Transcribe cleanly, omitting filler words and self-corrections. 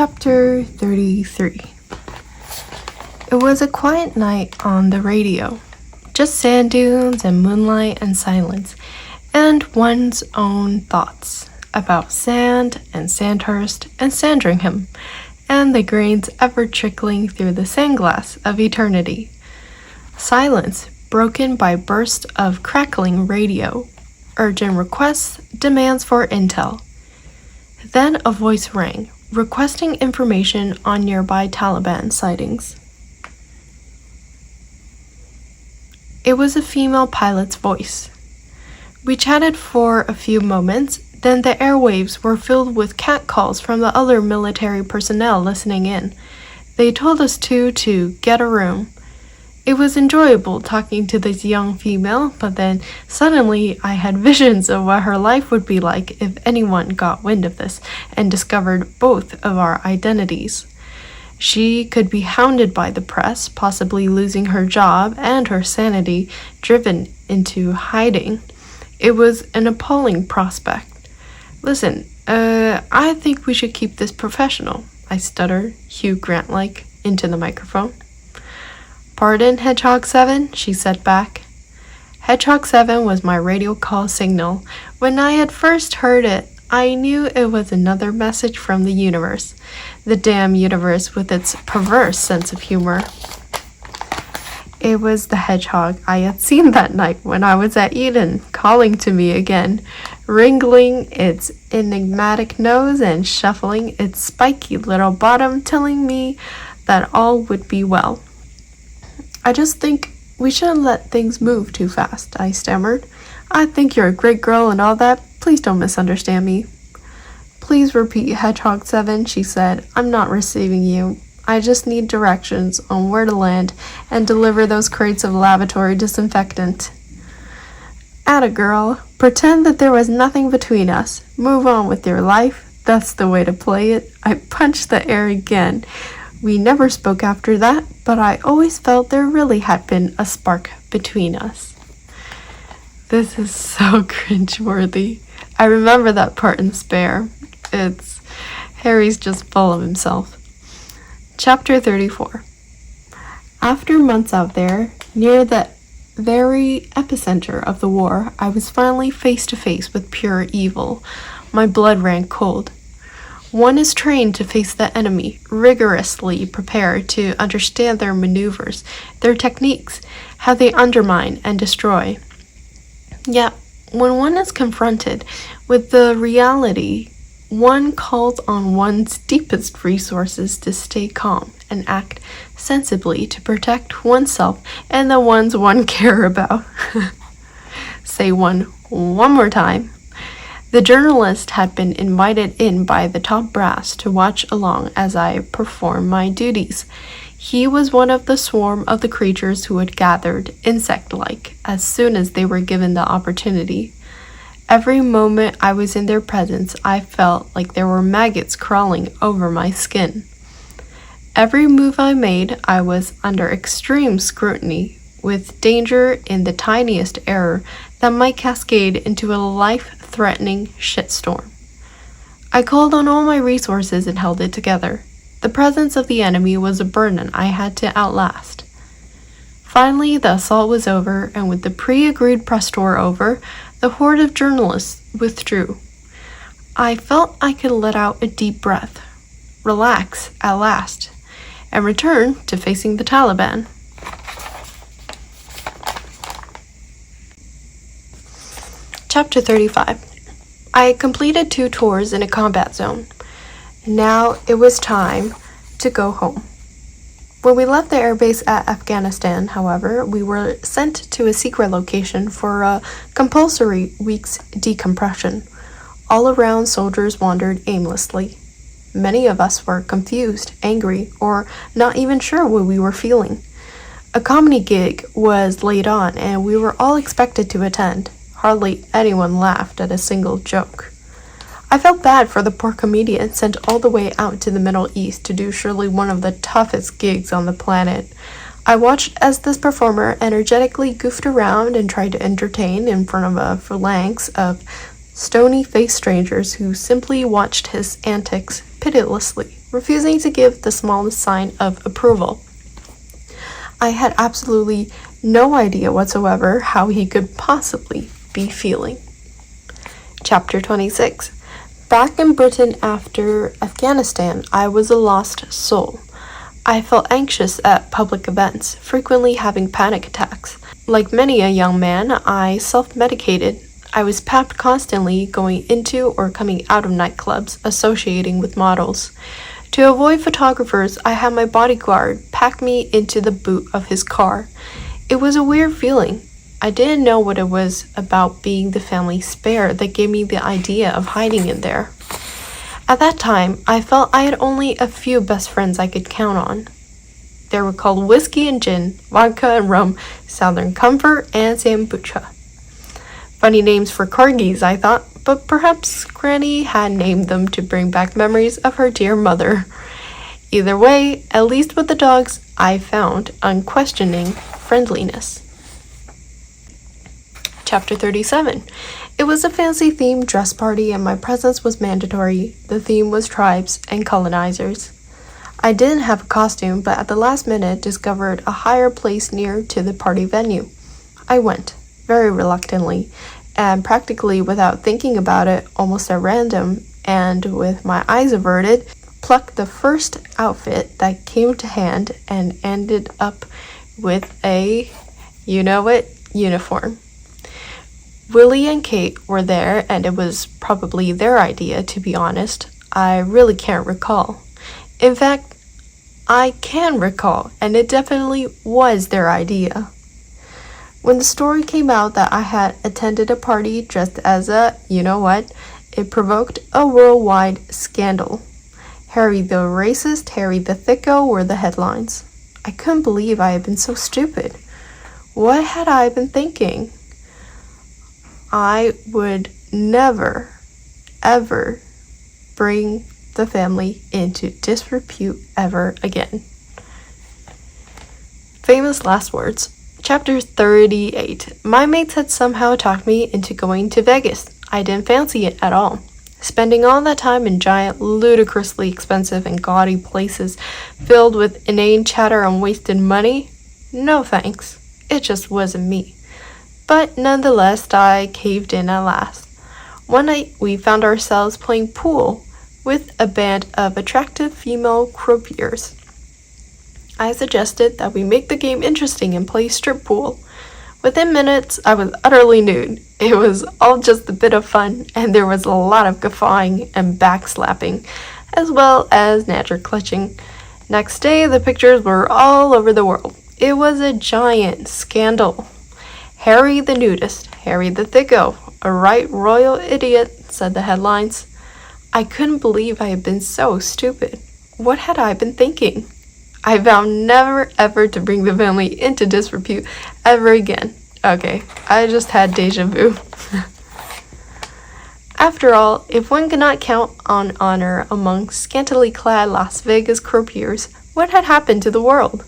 Chapter 33. It was a quiet night on the radio. Just sand dunes and moonlight and silence, and one's own thoughts about sand and Sandhurst and Sandringham, and the grains ever trickling through the sandglass of eternity. Silence broken by bursts of crackling radio, urgent requests, demands for intel. Then a voice rang, requesting information on nearby Taliban sightings. It was a female pilot's voice. We chatted for a few moments, then the airwaves were filled with catcalls from the other military personnel listening in. They told us to get a room. It was enjoyable talking to this young female, but then suddenly I had visions of what her life would be like if anyone got wind of this and discovered both of our identities. She could be hounded by the press, possibly losing her job and her sanity, driven into hiding. It was an appalling prospect. "Listen, I think we should keep this professional," I stuttered, Hugh Grant-like, into the microphone. "Pardon, Hedgehog 7, she said back. Hedgehog 7 was my radio call signal. When I had first heard it, I knew it was another message from the universe. The damn universe with its perverse sense of humor. It was the hedgehog I had seen that night when I was at Eden, calling to me again, wriggling its enigmatic nose and shuffling its spiky little bottom, telling me that all would be well. "I just think we shouldn't let things move too fast," I stammered. "I think you're a great girl and all that. Please don't misunderstand me." "Please repeat, Hedgehog 7, she said. "I'm not receiving you. I just need directions on where to land and deliver those crates of lavatory disinfectant." "Atta girl. Pretend that there was nothing between us. Move on with your life. That's the way to play it." I punched the air again. We never spoke after that, but I always felt there really had been a spark between us. This is so cringeworthy. I remember that part in Spare. Harry's just full of himself. Chapter 34. After months out there, near the very epicenter of the war, I was finally face to face with pure evil. My blood ran cold. One is trained to face the enemy, rigorously prepared to understand their maneuvers, their techniques, how they undermine and destroy. Yet, when one is confronted with the reality, one calls on one's deepest resources to stay calm and act sensibly to protect oneself and the ones one care about. Say one more time. The journalist had been invited in by the top brass to watch along as I performed my duties. He was one of the swarm of the creatures who had gathered, insect-like, as soon as they were given the opportunity. Every moment I was in their presence, I felt like there were maggots crawling over my skin. Every move I made, I was under extreme scrutiny, with danger in the tiniest error that might cascade into a life-threatening shitstorm. I called on all my resources and held it together. The presence of the enemy was a burden I had to outlast. Finally, the assault was over, and with the pre-agreed press tour over, the horde of journalists withdrew. I felt I could let out a deep breath, relax at last, and return to facing the Taliban. Chapter 35. I completed 2 tours in a combat zone. Now it was time to go home. When we left the airbase at Afghanistan, however, we were sent to a secret location for a compulsory week's decompression. All around, soldiers wandered aimlessly. Many of us were confused, angry, or not even sure what we were feeling. A comedy gig was laid on, and we were all expected to attend. Hardly anyone laughed at a single joke. I felt bad for the poor comedian sent all the way out to the Middle East to do surely one of the toughest gigs on the planet. I watched as this performer energetically goofed around and tried to entertain in front of a phalanx of stony-faced strangers who simply watched his antics pitilessly, refusing to give the smallest sign of approval. I had absolutely no idea whatsoever how he could possibly be feeling. Chapter 26. Back in Britain after Afghanistan, I was a lost soul. I felt anxious at public events, frequently having panic attacks. Like many a young man, I self-medicated. I was papped constantly going into or coming out of nightclubs, associating with models. To avoid photographers, I had my bodyguard pack me into the boot of his car. It was a weird feeling. I didn't know what it was about being the family spare that gave me the idea of hiding in there. At that time, I felt I had only a few best friends I could count on. They were called Whiskey and Gin, Vodka and Rum, Southern Comfort, and Sambucha. Funny names for corgis, I thought, but perhaps Granny had named them to bring back memories of her dear mother. Either way, at least with the dogs, I found unquestioning friendliness. Chapter 37. It was a fancy-themed dress party and my presence was mandatory. The theme was tribes and colonizers. I didn't have a costume, but at the last minute discovered a higher place near to the party venue. I went, very reluctantly, and practically without thinking about it, almost at random, and with my eyes averted, plucked the first outfit that came to hand and ended up with a, uniform. Willie and Kate were there, and it was probably their idea, to be honest. I really can't recall. In fact, I can recall, and it definitely was their idea. When the story came out that I had attended a party dressed as a, it provoked a worldwide scandal. Harry the Racist, Harry the Thicko were the headlines. I couldn't believe I had been so stupid. What had I been thinking? I would never, ever bring the family into disrepute ever again. Famous last words. Chapter 38. My mates had somehow talked me into going to Vegas. I didn't fancy it at all. Spending all that time in giant, ludicrously expensive and gaudy places filled with inane chatter and wasted money? No thanks. It just wasn't me. But nonetheless, I caved in at last. One night, we found ourselves playing pool with a band of attractive female croupiers. I suggested that we make the game interesting and play strip pool. Within minutes, I was utterly nude. It was all just a bit of fun, and there was a lot of guffawing and backslapping, as well as natter clutching. Next day, the pictures were all over the world. It was a giant scandal. Harry the Nudist, Harry the Thicko, a right royal idiot, said the headlines. I couldn't believe I had been so stupid. What had I been thinking? I vowed never ever to bring the family into disrepute ever again. Okay, I just had deja vu. After all, if one cannot count on honor among scantily clad Las Vegas croupiers, what had happened to the world?